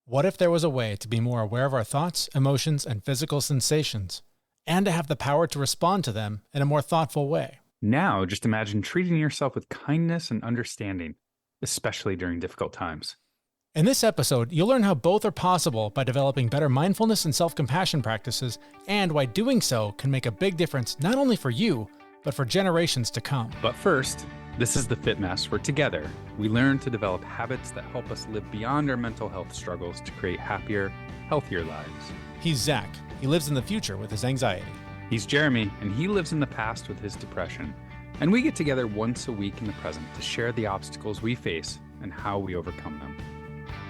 What if there was a way to be more aware of our thoughts, emotions, and physical sensations, and to have the power to respond to them in a more thoughtful way? Now, just imagine treating yourself with kindness and understanding, especially during difficult times. In this episode, you'll learn how both are possible by developing better mindfulness and self-compassion practices, and why doing so can make a big difference not only for you, but for generations to come. But first, this is the Fit Mess, where together we learn to develop habits that help us live beyond our mental health struggles to create happier, healthier lives. He's Zach. He lives in the future with his anxiety. He's Jeremy, and he lives in the past with his depression. And we get together once a week in the present to share the obstacles we face and how we overcome them.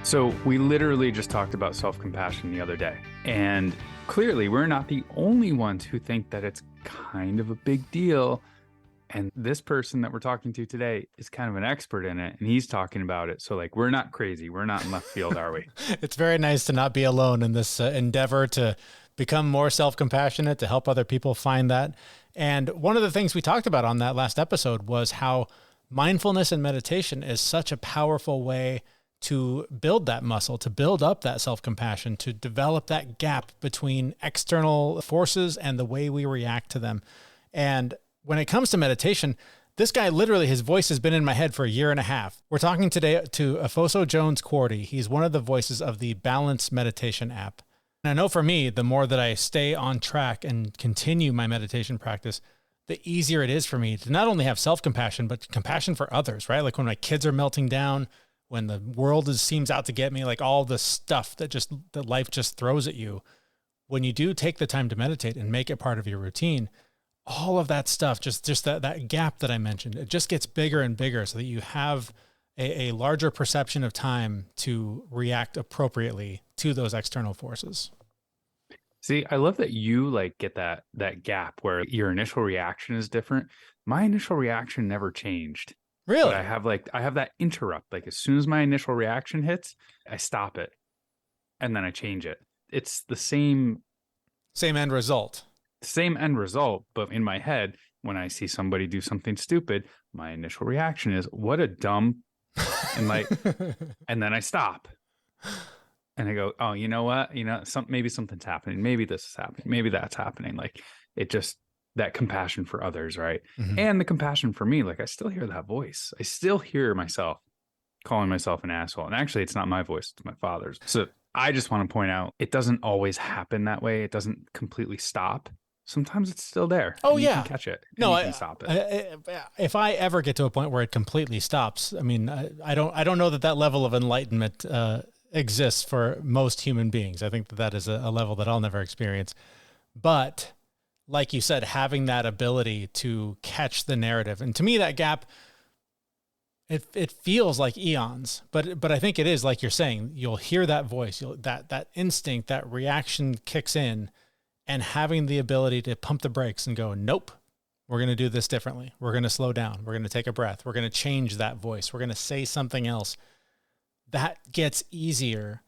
So we literally just talked about self-compassion the other day. And clearly, we're not the only ones who think that it's kind of a big deal. And this person that we're talking to today is kind of an expert in it, and he's talking about it. So we're not crazy. We're not in left field, are we? It's very nice to not be alone in this endeavor to become more self-compassionate, to help other people find that. And one of the things we talked about on that last episode was how mindfulness and meditation is such a powerful way to build that muscle, to build up that self-compassion, to develop that gap between external forces and the way we react to them. And when it comes to meditation, this guy literally, his voice has been in my head for a year and a half. We're talking today to Ofosu Jones-Quartey. He's one of the voices of the Balance meditation app. And I know for me, the more that I stay on track and continue my meditation practice, the easier it is for me to not only have self-compassion, but compassion for others, right? Like when my kids are melting down, when the world seems out to get me, like all the stuff that life just throws at you. When you do take the time to meditate and make it part of your routine, all of that stuff, just that gap that I mentioned, it just gets bigger and bigger so that you have a larger perception of time to react appropriately to those external forces. See, I love that you get that gap where your initial reaction is different. My initial reaction never changed. Really? But I have that interrupt. As soon as my initial reaction hits, I stop it and then I change it. It's the same end result. Same end result, but in my head, when I see somebody do something stupid, my initial reaction is, what a dumb, and and then I stop. And I go, oh, you know what? Maybe something's happening. Maybe this is happening. Maybe that's happening. It just, that compassion for others, right? Mm-hmm. And the compassion for me, I still hear that voice. I still hear myself calling myself an asshole. And actually, it's not my voice, it's my father's. So I just want to point out, it doesn't always happen that way. It doesn't completely stop. Sometimes it's still there. Oh, yeah. You can catch it. No, you can stop it. If I ever get to a point where it completely stops, I mean, I don't know that level of enlightenment exists for most human beings. I think that is a level that I'll never experience. But like you said, having that ability to catch the narrative, and to me, that gap, it feels like eons, but I think it is, like you're saying, you'll hear that voice, that instinct, that reaction kicks in. And having the ability to pump the brakes and go, nope, we're going to do this differently. We're going to slow down. We're going to take a breath. We're going to change that voice. We're going to say something else. That gets easier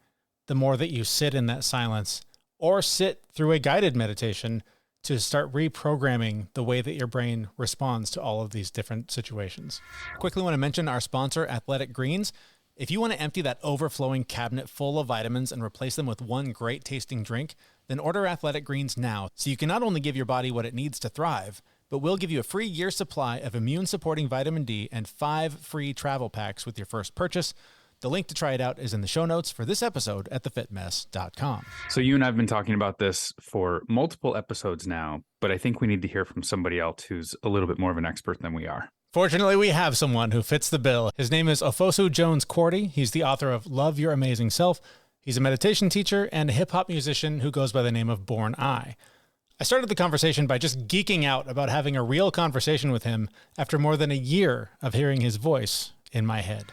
the more that you sit in that silence or sit through a guided meditation to start reprogramming the way that your brain responds to all of these different situations. Quickly want to mention our sponsor, Athletic Greens. If you want to empty that overflowing cabinet full of vitamins and replace them with one great tasting drink, then order Athletic Greens now so you can not only give your body what it needs to thrive, but we'll give you a free year supply of immune-supporting vitamin D and 5 free travel packs with your first purchase. The link to try it out is in the show notes for this episode at thefitmess.com. So you and I have been talking about this for multiple episodes now, but I think we need to hear from somebody else who's a little bit more of an expert than we are. Fortunately, we have someone who fits the bill. His name is Ofosu Jones-Quartey. He's the author of Love Your Amazing Self. He's a meditation teacher and a hip-hop musician who goes by the name of Born I. I started the conversation by just geeking out about having a real conversation with him after more than a year of hearing his voice in my head.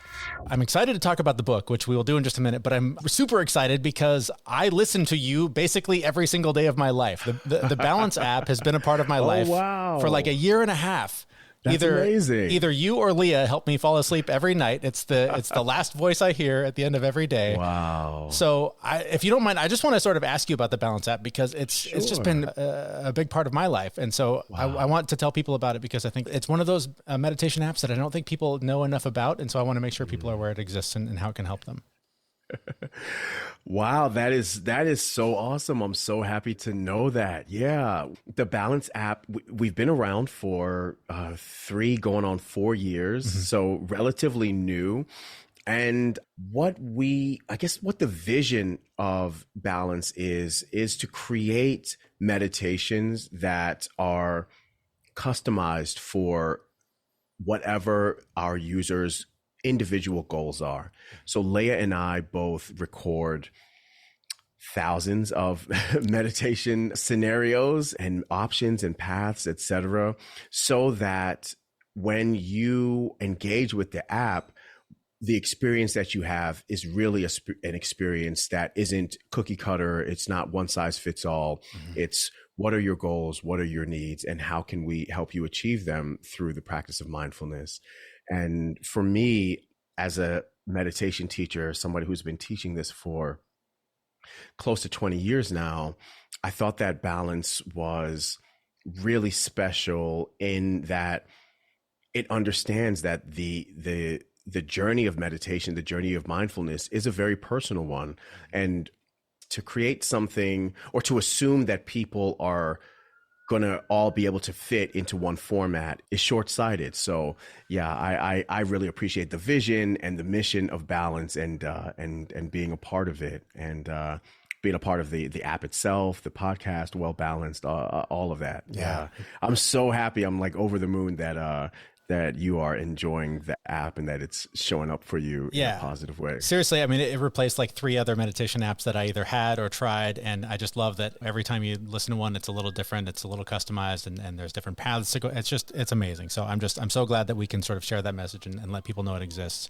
I'm excited to talk about the book, which we will do in just a minute, but I'm super excited because I listen to you basically every single day of my life. The Balance app has been a part of my life for a year and a half. That's amazing. Either you or Leah help me fall asleep every night. It's the last voice I hear at the end of every day. Wow. So if you don't mind, I just want to sort of ask you about the Balance app because it's just been a big part of my life. And so I want to tell people about it because I think it's one of those meditation apps that I don't think people know enough about. And so I want to make sure people are aware it exists and how it can help them. Wow, that is so awesome. I'm so happy to know that. Yeah, the Balance app, we've been around for 3 going on 4 years, Hmm. so relatively new. And I guess what the vision of Balance is to create meditations that are customized for whatever our users' individual goals are. So Leah and I both record thousands of meditation scenarios and options and paths, etc., so that when you engage with the app, the experience that you have is really an experience that isn't cookie cutter. It's not one size fits all. Hmm. It's what are your goals? What are your needs? And how can we help you achieve them through the practice of mindfulness? And for me, as a meditation teacher, somebody who's been teaching this for close to 20 years now, I thought that Balance was really special in that it understands that the journey of meditation, the journey of mindfulness is a very personal one. And to create something or to assume that people are going to all be able to fit into one format is short-sighted. So yeah, I really appreciate the vision and the mission of Balance, and being a part of it, and being a part of the app itself, the podcast, Well Balanced, all of that. Yeah. Yeah, I'm so happy. I'm like over the moon that you are enjoying the app and that it's showing up for you in a Yeah. positive way. Seriously, I mean, it replaced like 3 other meditation apps that I either had or tried. And I just love that every time you listen to one, it's a little different. It's a little customized, and there's different paths to go. It's amazing. So I'm so glad that we can sort of share that message and let people know it exists.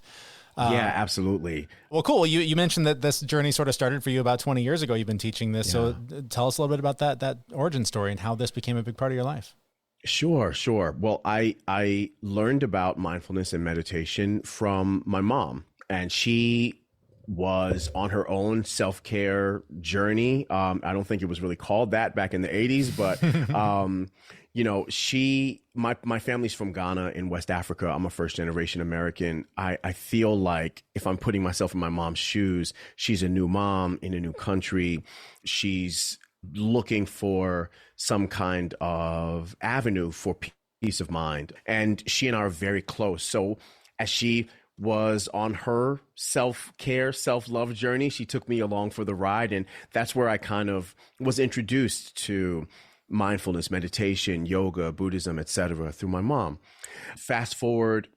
Yeah, absolutely. Well, cool. You mentioned that this journey sort of started for you about 20 years ago. You've been teaching this. Yeah. So tell us a little bit about that origin story and how this became a big part of your life. Sure, sure. Well, I learned about mindfulness and meditation from my mom, and she was on her own self-care journey. I don't think it was really called that back in the 80s, but my family's from Ghana in West Africa. I'm a first generation American. I feel like if I'm putting myself in my mom's shoes, she's a new mom in a new country. She's looking for some kind of avenue for peace of mind. And she and I are very close. So as she was on her self-care, self-love journey, she took me along for the ride. And that's where I kind of was introduced to mindfulness, meditation, yoga, Buddhism, etc., through my mom. Fast forward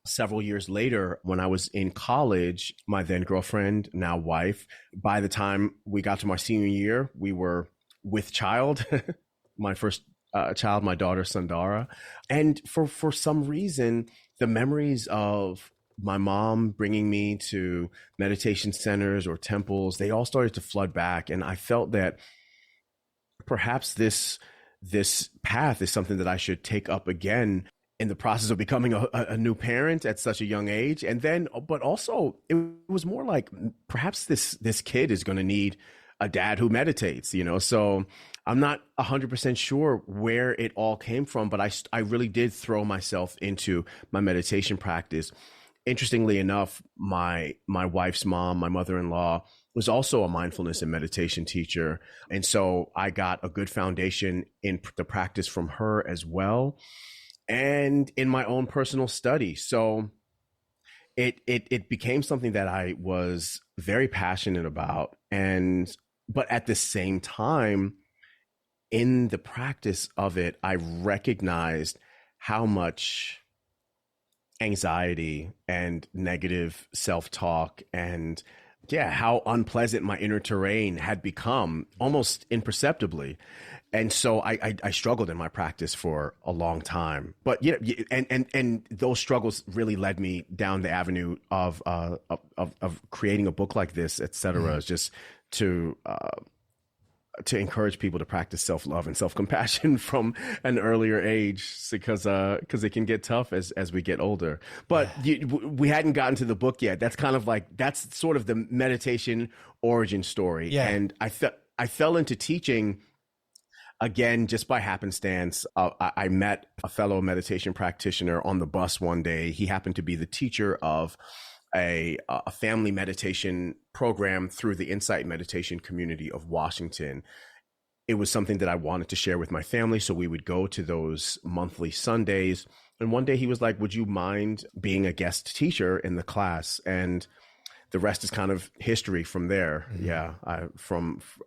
several years later, when I was in college, my then girlfriend, now wife, by the time we got to my senior year, we were with child, my first child, my daughter, Sundara. And for some reason, the memories of my mom bringing me to meditation centers or temples, they all started to flood back. And I felt that perhaps this path is something that I should take up again in the process of becoming a new parent at such a young age. And then, but also it was more like perhaps this kid is going to need a dad who meditates, So I'm not 100% sure where it all came from, but I really did throw myself into my meditation practice. Interestingly enough, my wife's mom, my mother-in-law, was also a mindfulness and meditation teacher. And so I got a good foundation in the practice from her as well, and in my own personal study. So it became something that I was very passionate about. But at the same time, in the practice of it, I recognized how much anxiety and negative self-talk and how unpleasant my inner terrain had become almost imperceptibly. And so I struggled in my practice for a long time, but and those struggles really led me down the avenue of creating a book like this, etc. Just to encourage people to practice self-love and self-compassion from an earlier age, because it can get tough as we get older. But we hadn't gotten to the book yet. That's kind of like, that's sort of the meditation origin story. Yeah. And I fell into teaching again just by happenstance. I met a fellow meditation practitioner on the bus one day. He happened to be the teacher of a family meditation program through the Insight Meditation community of Washington. It was something that I wanted to share with my family. So we would go to those monthly Sundays. And one day he was like, would you mind being a guest teacher in the class? And the rest is kind of history from there. Mm-hmm. Yeah.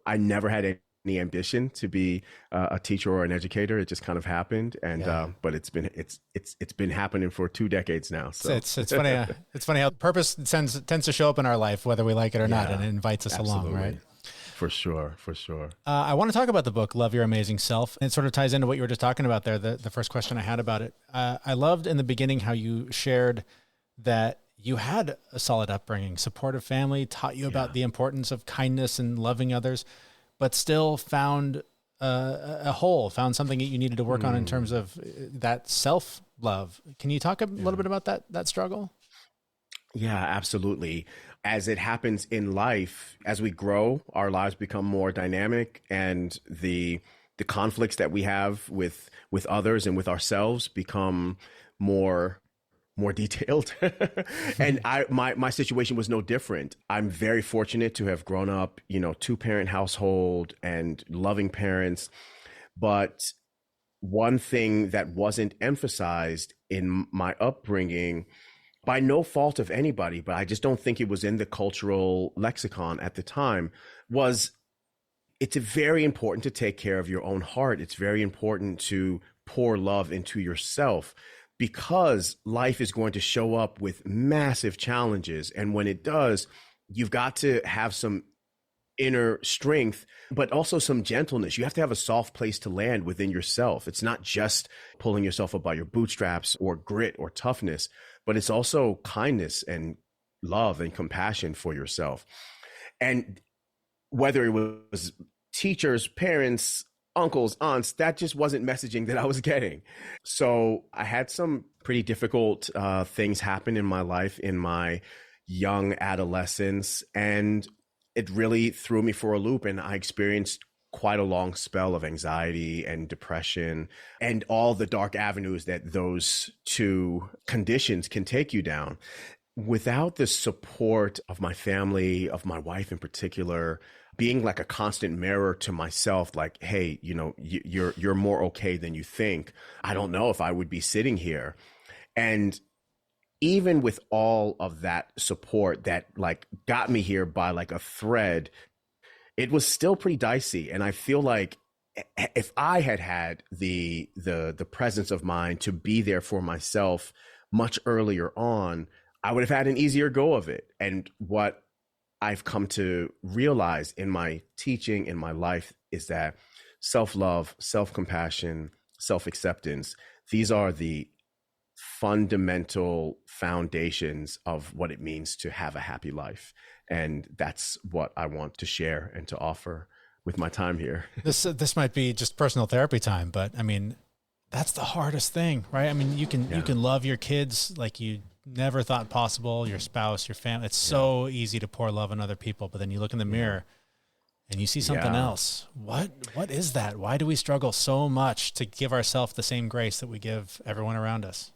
I never had any ambition to be a teacher or an educator. It just kind of happened. And, but it's been happening for 2 decades now. So it's funny. It's funny how purpose tends to show up in our life, whether we like it or not, and it invites us along, right? For sure. I want to talk about the book, Love Your Amazing Self. It sort of ties into what you were just talking about there, the first question I had about it. I loved in the beginning how you shared that you had a solid upbringing, supportive family, taught you about the importance of kindness and loving others, but still found a hole, found something that you needed to work on in terms of that self-love. Can you talk a little bit about that struggle? Yeah, absolutely. As it happens in life, as we grow, our lives become more dynamic, and the conflicts that we have with others and with ourselves become more detailed. And my situation was no different. I'm very fortunate to have grown up, 2-parent household and loving parents. But one thing that wasn't emphasized in my upbringing, by no fault of anybody, but I just don't think it was in the cultural lexicon at the time, was it's very important to take care of your own heart. It's very important to pour love into yourself, because life is going to show up with massive challenges. And when it does, you've got to have some inner strength, but also some gentleness. You have to have a soft place to land within yourself. It's not just pulling yourself up by your bootstraps or grit or toughness, but it's also kindness and love and compassion for yourself. And whether it was teachers, parents, uncles, aunts, that just wasn't messaging that I was getting. So I had some pretty difficult things happen in my life in my young adolescence, and it really threw me for a loop. And I experienced quite a long spell of anxiety and depression and all the dark avenues that those two conditions can take you down. Without the support of my family, of my wife in particular, being like a constant mirror to myself, like, hey, you're more okay than you think, I don't know if I would be sitting here. And even with all of that support that like got me here by like a thread, it was still pretty dicey. And I feel like if I had the presence of mind to be there for myself much earlier on, I would have had an easier go of it. And what I've come to realize in my teaching, in my life, is that self-love, self-compassion, self-acceptance, these are the fundamental foundations of what it means to have a happy life. And that's what I want to share and to offer with my time here. This might be just personal therapy time, but I mean, that's the hardest thing, right? I mean, you can love your kids like you never thought possible, your spouse, your family. It's so easy to pour love on other people, but then you look in the mirror and you see something else. What is that? Why do we struggle so much to give ourselves the same grace that we give everyone around us?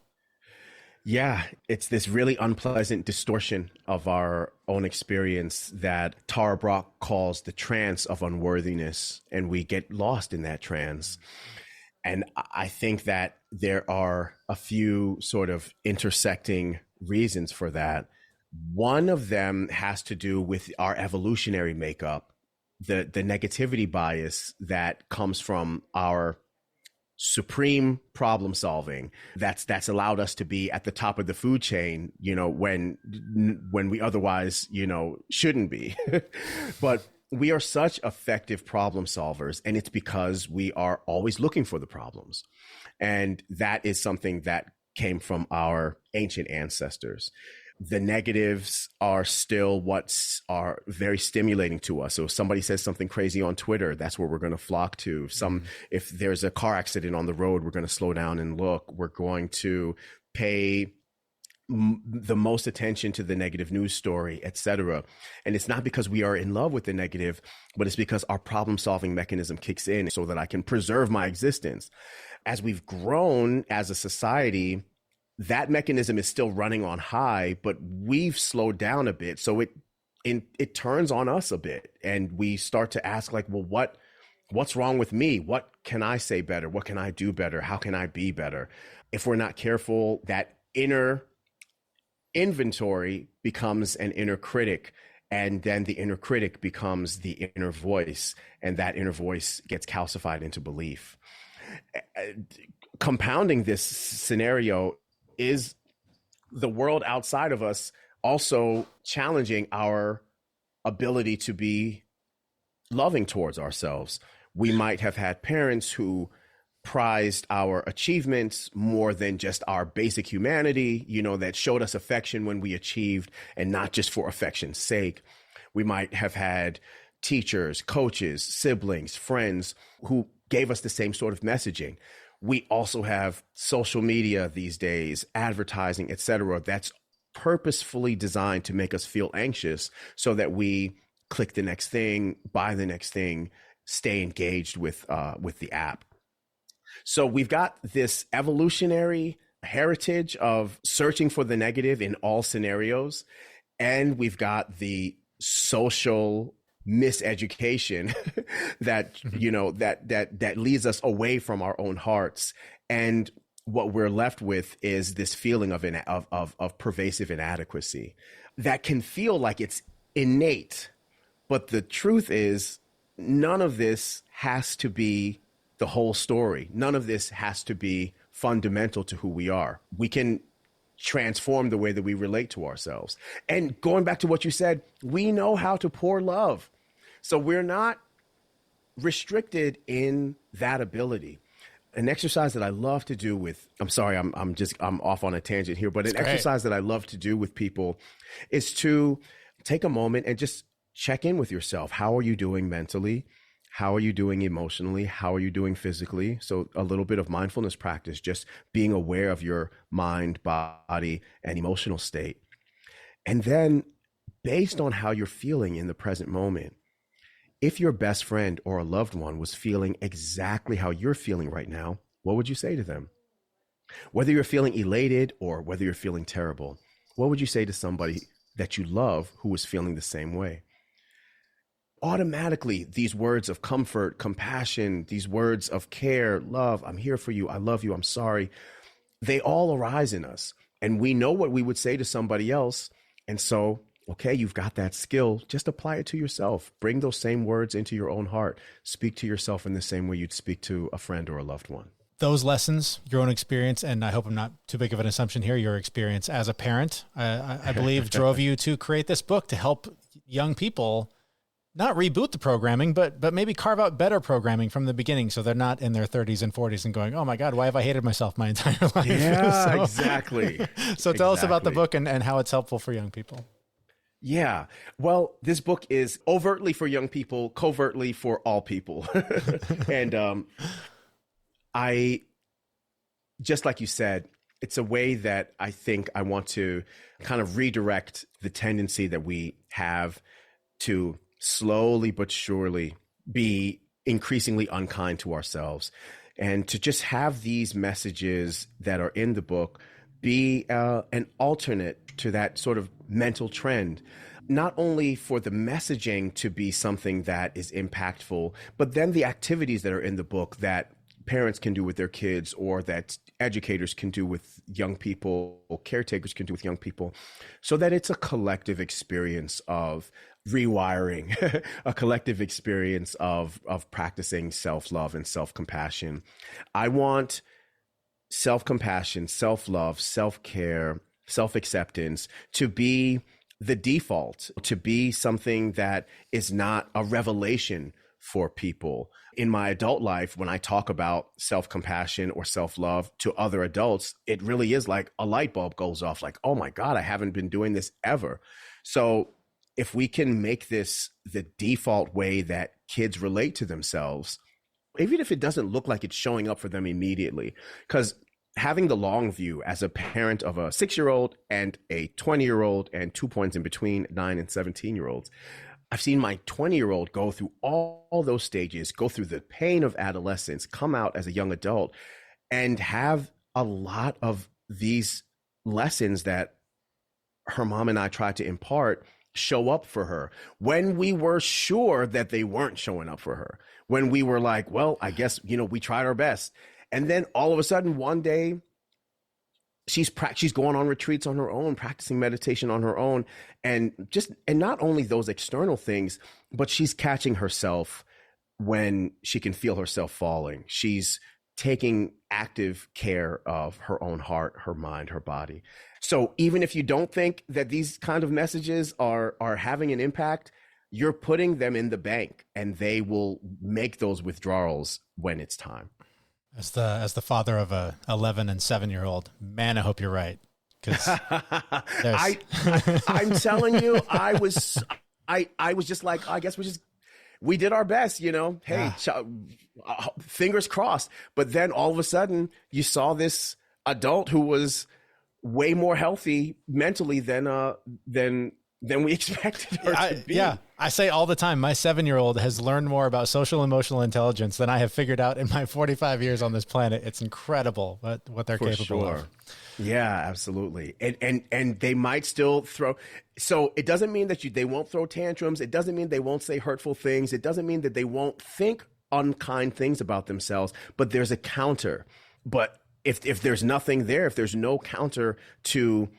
Yeah, it's this really unpleasant distortion of our own experience that Tara Brach calls the trance of unworthiness, and we get lost in that trance. And I think that there are a few sort of intersecting reasons for that. One of them has to do with our evolutionary makeup, the negativity bias that comes from our supreme problem solving that's allowed us to be at the top of the food chain, when we otherwise, shouldn't be. But we are such effective problem solvers, and it's because we are always looking for the problems. And that is something that came from our ancient ancestors. The negatives are still are very stimulating to us. So if somebody says something crazy on Twitter, that's where we're going to flock to. If there's a car accident on the road, we're going to slow down and look. We're going to pay the most attention to the negative news story, etc. And it's not because we are in love with the negative, but it's because our problem solving mechanism kicks in so that I can preserve my existence. As we've grown as a society, that mechanism is still running on high, but we've slowed down a bit. So it turns on us a bit, and we start to ask like, well, what's wrong with me? What can I say better? What can I do better? How can I be better? If we're not careful, that inner inventory becomes an inner critic, and then the inner critic becomes the inner voice, and that inner voice gets calcified into belief. Compounding this scenario is the world outside of us also challenging our ability to be loving towards ourselves. We might have had parents who prized our achievements more than just our basic humanity, that showed us affection when we achieved and not just for affection's sake. We might have had teachers, coaches, siblings, friends who gave us the same sort of messaging. We also have social media these days, advertising, etc., that's purposefully designed to make us feel anxious so that we click the next thing, buy the next thing, stay engaged with the app. So we've got this evolutionary heritage of searching for the negative in all scenarios, and we've got the social miseducation that that leads us away from our own hearts, and what we're left with is this feeling of pervasive inadequacy that can feel like it's innate, but the truth is none of this has to be the whole story. None of this has to be fundamental to who we are. We can transform the way that we relate to ourselves. And going back to what you said, we know how to pour love. So we're not restricted in that ability. An exercise that I love to do with, I'm sorry, I'm off on a tangent here, but exercise that I love to do with people is to take a moment and just check in with yourself. How are you doing mentally? How are you doing emotionally? How are you doing physically? So a little bit of mindfulness practice, just being aware of your mind, body, and emotional state. And then based on how you're feeling in the present moment, if your best friend or a loved one was feeling exactly how you're feeling right now, what would you say to them? Whether you're feeling elated or whether you're feeling terrible, what would you say to somebody that you love who was feeling the same way? Automatically, these words of comfort, compassion, these words of care, love, I'm here for you, I love you, I'm sorry, they all arise in us. And we know what we would say to somebody else. And so, okay, you've got that skill, just apply it to yourself. Bring those same words into your own heart. Speak to yourself in the same way you'd speak to a friend or a loved one. Those lessons, your own experience, and I hope I'm not too big of an assumption here, your experience as a parent, I believe drove you to create this book to help young people not reboot the programming, but maybe carve out better programming from the beginning so they're not in their 30s and 40s and going, oh my God, why have I hated myself my entire life? Yeah, exactly. So tell us about the book and how it's helpful for young people. Yeah. Well, this book is overtly for young people, covertly for all people. And I, just like you said, it's a way that I think I want to kind of redirect the tendency that we have to slowly but surely be increasingly unkind to ourselves, and to just have these messages that are in the book be an alternate to that sort of mental trend, not only for the messaging to be something that is impactful, but then the activities that are in the book that parents can do with their kids, or that educators can do with young people, or caretakers can do with young people, so that it's a collective experience of rewiring, a collective experience of practicing self-love and self-compassion. I want self-compassion, self-love, self-care, self-acceptance to be the default, to be something that is not a revelation for people. In my adult life, when I talk about self-compassion or self-love to other adults, it really is like a light bulb goes off, like, oh my God, I haven't been doing this ever. So if we can make this the default way that kids relate to themselves, even if it doesn't look like it's showing up for them immediately, because having the long view as a parent of a 6-year-old and a 20-year-old and 2 points in between 9 and 17-year-olds, I've seen my 20-year-old go through all those stages, go through the pain of adolescence, come out as a young adult, and have a lot of these lessons that her mom and I tried to impart show up for her, when we were sure that they weren't showing up for her, when we were like, well, I guess, we tried our best. And then all of a sudden, one day, she's going on retreats on her own, practicing meditation on her own. And not only those external things, but she's catching herself when she can feel herself falling. She's taking active care of her own heart, her mind, her body. So even if you don't think that these kind of messages are having an impact, you're putting them in the bank, and they will make those withdrawals when it's time. As the father of a 11 and 7-year-old, man, I hope you're right. Because I'm telling you, I was just like, I guess we did our best, Hey, fingers crossed. But then all of a sudden, you saw this adult who was way more healthy mentally than we expected her to be. Yeah, I say all the time, my 7-year-old has learned more about social emotional intelligence than I have figured out in my 45 years on this planet. It's incredible what they're capable of. Yeah, absolutely. And they might still throw. So it doesn't mean that they won't throw tantrums. It doesn't mean they won't say hurtful things. It doesn't mean that they won't think unkind things about themselves, but there's a counter. But if there's nothing there, if there's no counter to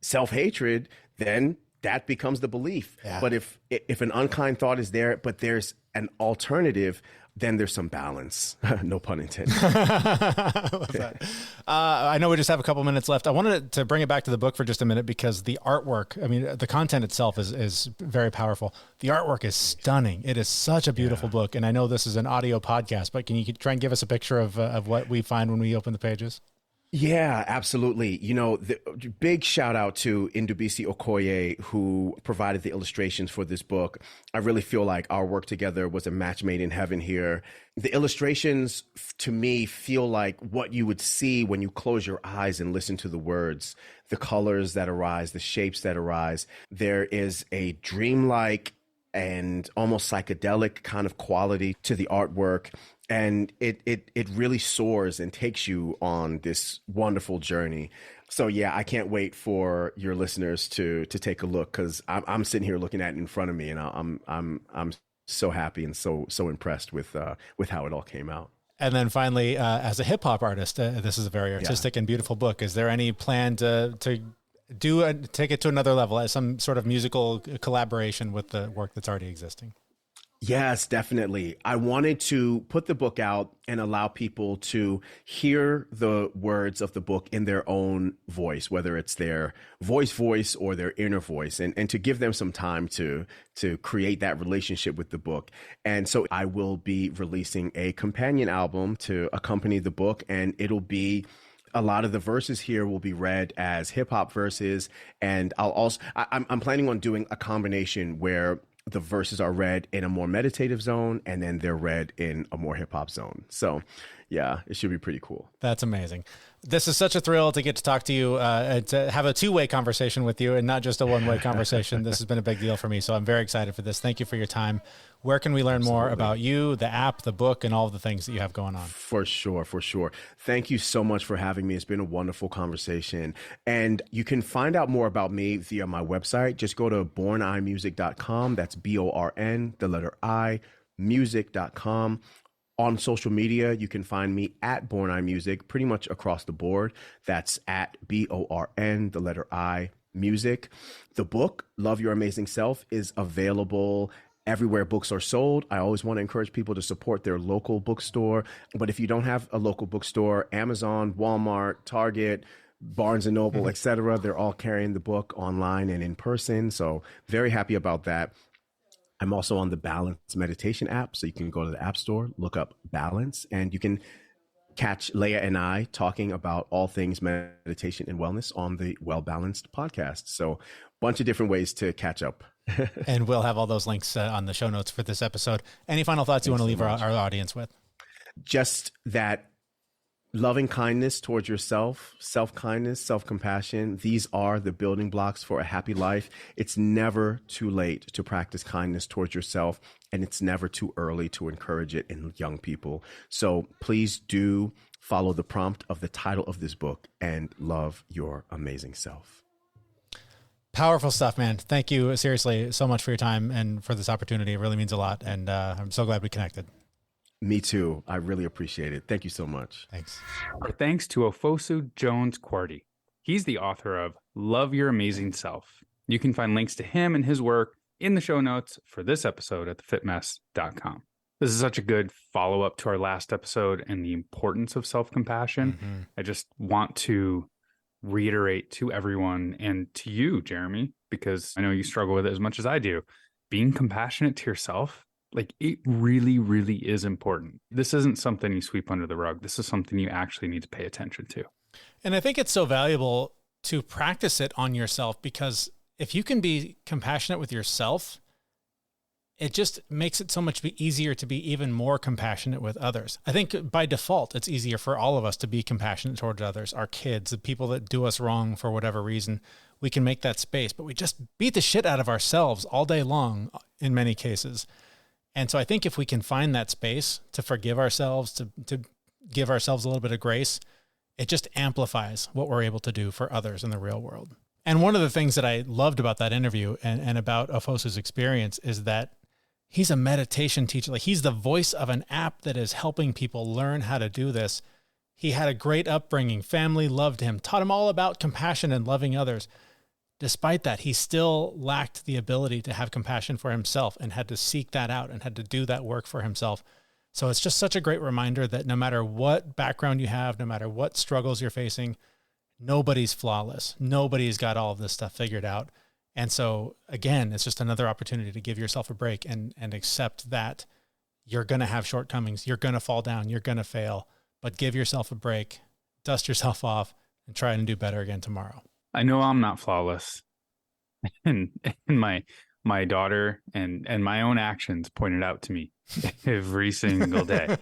self-hatred, then that becomes the belief. Yeah. But if an unkind thought is there, but there's an alternative, then there's some balance. No pun intended. I love that. I know we just have a couple minutes left. I wanted to bring it back to the book for just a minute, because the artwork, I mean, the content itself is very powerful. The artwork is stunning. It is such a beautiful book. And I know this is an audio podcast, but can you try and give us a picture of what we find when we open the pages? Yeah, absolutely. The big shout out to Ndubisi Okoye, who provided the illustrations for this book. I really feel like our work together was a match made in heaven here. The illustrations, to me, feel like what you would see when you close your eyes and listen to the words, the colors that arise, the shapes that arise. There is a dreamlike and almost psychedelic kind of quality to the artwork. And it really soars and takes you on this wonderful journey. So yeah, I can't wait for your listeners to take a look, because I'm sitting here looking at it in front of me, and I'm so happy and so impressed with how it all came out. And then finally, as a hip hop artist, this is a very artistic and beautiful book. Is there any plan to take it to another level as some sort of musical collaboration with the work that's already existing? Yes, definitely. I wanted to put the book out and allow people to hear the words of the book in their own voice, whether it's their voice or their inner voice, and to give them some time to create that relationship with the book. And so I will be releasing a companion album to accompany the book, and it'll be a lot of the verses here will be read as hip hop verses. And I'm planning on doing a combination where the verses are read in a more meditative zone, and then they're read in a more hip hop zone. So yeah, it should be pretty cool. That's amazing. This is such a thrill to get to talk to you, to have a two-way conversation with you and not just a one-way conversation. This has been a big deal for me. So I'm very excited for this. Thank you for your time. Where can we learn more about you, the app, the book, and all of the things that you have going on? For sure. Thank you so much for having me. It's been a wonderful conversation. And you can find out more about me via my website. Just go to bornimusic.com. That's BORN, the letter I, music.com. On social media, you can find me at BornIMusic pretty much across the board. That's at BORN, the letter I, music. The book, Love Your Amazing Self, is available everywhere books are sold. I always want to encourage people to support their local bookstore. But if you don't have a local bookstore, Amazon, Walmart, Target, Barnes and Noble, etc., they're all carrying the book online and in person. So very happy about that. I'm also on the Balance Meditation app. So you can go to the App Store, look up Balance, and you can catch Leah and I talking about all things meditation and wellness on the Well Balanced podcast. So a bunch of different ways to catch up. And we'll have all those links on the show notes for this episode. Any final thoughts you want to leave our audience with? Just that loving kindness towards yourself, self-kindness, self-compassion, these are the building blocks for a happy life. It's never too late to practice kindness towards yourself, and it's never too early to encourage it in young people. So please do follow the prompt of the title of this book and love your amazing self. Powerful stuff, man. Thank you seriously so much for your time and for this opportunity. It really means a lot. And I'm so glad we connected. Me too. I really appreciate it. Thank you so much. Thanks. Our thanks to Ofosu Jones-Quartey. He's the author of Love Your Amazing Self. You can find links to him and his work in the show notes for this episode at thefitmess.com. This is such a good follow-up to our last episode and the importance of self-compassion. Mm-hmm. I just want to reiterate to everyone and to you, Jeremy, because I know you struggle with it as much as I do. Being compassionate to yourself, like, it really, really is important. This isn't something you sweep under the rug. This is something you actually need to pay attention to. And I think it's so valuable to practice it on yourself, because if you can be compassionate with yourself, it just makes it so much easier to be even more compassionate with others. I think by default, it's easier for all of us to be compassionate towards others, our kids, the people that do us wrong for whatever reason. We can make that space, but we just beat the shit out of ourselves all day long in many cases. And so I think if we can find that space to forgive ourselves, to give ourselves a little bit of grace, it just amplifies what we're able to do for others in the real world. And one of the things that I loved about that interview and about Ofosu's experience is that he's a meditation teacher. Like, he's the voice of an app that is helping people learn how to do this. He had a great upbringing. Family loved him, taught him all about compassion and loving others. Despite that, he still lacked the ability to have compassion for himself and had to seek that out and had to do that work for himself. So it's just such a great reminder that no matter what background you have, no matter what struggles you're facing, nobody's flawless. Nobody's got all of this stuff figured out. And so again, it's just another opportunity to give yourself a break and accept that you're going to have shortcomings. You're going to fall down. You're going to fail, but give yourself a break, dust yourself off, and try and do better again tomorrow. I know I'm not flawless, and my daughter and my own actions pointed out to me every single day.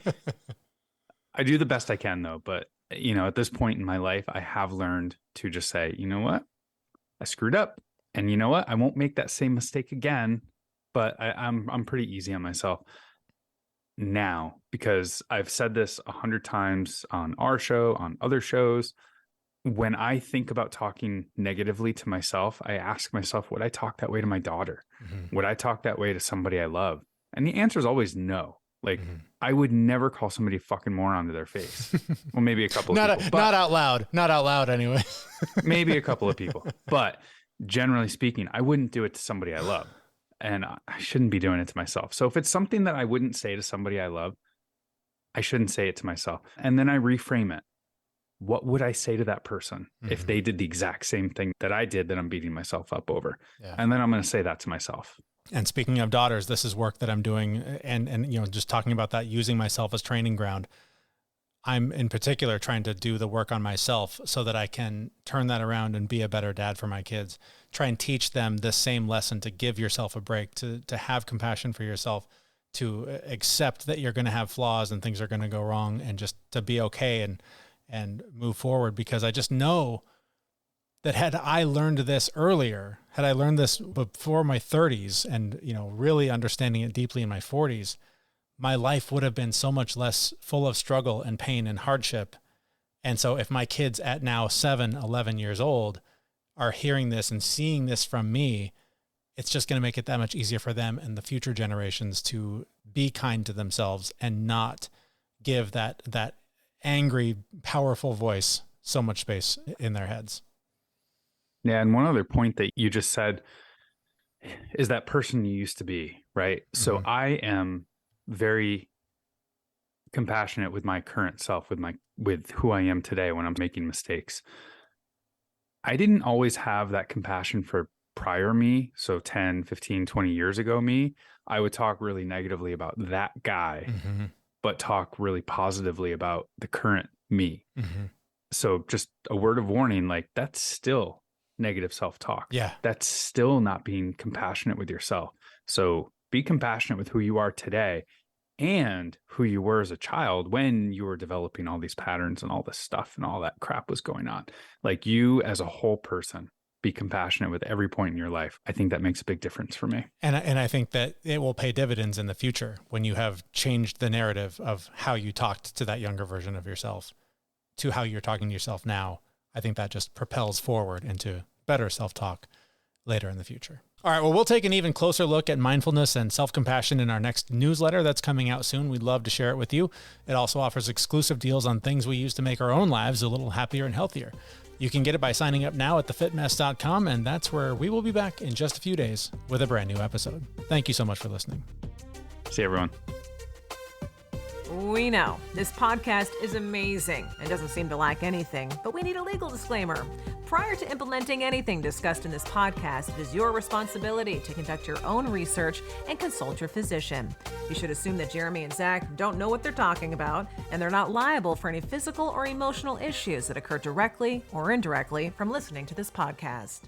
I do the best I can though, but at this point in my life, I have learned to just say, you know what, I screwed up, and you know what, I won't make that same mistake again. But I'm pretty easy on myself now, because I've said this 100 times on our show, on other shows. When I think about talking negatively to myself, I ask myself, would I talk that way to my daughter? Mm-hmm. Would I talk that way to somebody I love? And the answer is always no. Like, I would never call somebody a fucking moron to their face. Well, maybe a couple of people. Not out loud anyway. Maybe a couple of people. But generally speaking, I wouldn't do it to somebody I love. And I shouldn't be doing it to myself. So if it's something that I wouldn't say to somebody I love, I shouldn't say it to myself. And then I reframe it. What would I say to that person if they did the exact same thing that I did that I'm beating myself up over? Yeah. And then I'm going to say that to myself. And speaking of daughters, this is work that I'm doing. And just talking about that, using myself as training ground. I'm in particular trying to do the work on myself so that I can turn that around and be a better dad for my kids. Try and teach them the same lesson, to give yourself a break, to have compassion for yourself, to accept that you're going to have flaws and things are going to go wrong, and just to be okay and move forward. Because I just know that had I learned this earlier, had I learned this before my 30s and, really understanding it deeply in my 40s, my life would have been so much less full of struggle and pain and hardship. And so if my kids at now 7, 11 years old are hearing this and seeing this from me, it's just going to make it that much easier for them and the future generations to be kind to themselves and not give that angry, powerful voice so much space in their heads. Yeah. And one other point that you just said is that person you used to be, right? Mm-hmm. So I am very compassionate with my current self, with who I am today when I'm making mistakes. I didn't always have that compassion for prior me. So 10, 15, 20 years ago me, I would talk really negatively about that guy, but talk really positively about the current me. So just a word of warning, like, that's still negative self-talk. Yeah. That's still not being compassionate with yourself. So be compassionate with who you are today and who you were as a child when you were developing all these patterns and all this stuff and all that crap was going on. Like, you as a whole person, be compassionate with every point in your life. I think that makes a big difference for me. And I think that it will pay dividends in the future when you have changed the narrative of how you talked to that younger version of yourself to how you're talking to yourself now. I think that just propels forward into better self-talk, later in the future. All right, well, we'll take an even closer look at mindfulness and self-compassion in our next newsletter that's coming out soon. We'd love to share it with you. It also offers exclusive deals on things we use to make our own lives a little happier and healthier. You can get it by signing up now at thefitmess.com, and that's where we will be back in just a few days with a brand new episode. Thank you so much for listening. See everyone. We know this podcast is amazing and doesn't seem to lack anything, but we need a legal disclaimer. Prior to implementing anything discussed in this podcast, it is your responsibility to conduct your own research and consult your physician. You should assume that Jeremy and Zach don't know what they're talking about, and they're not liable for any physical or emotional issues that occur directly or indirectly from listening to this podcast.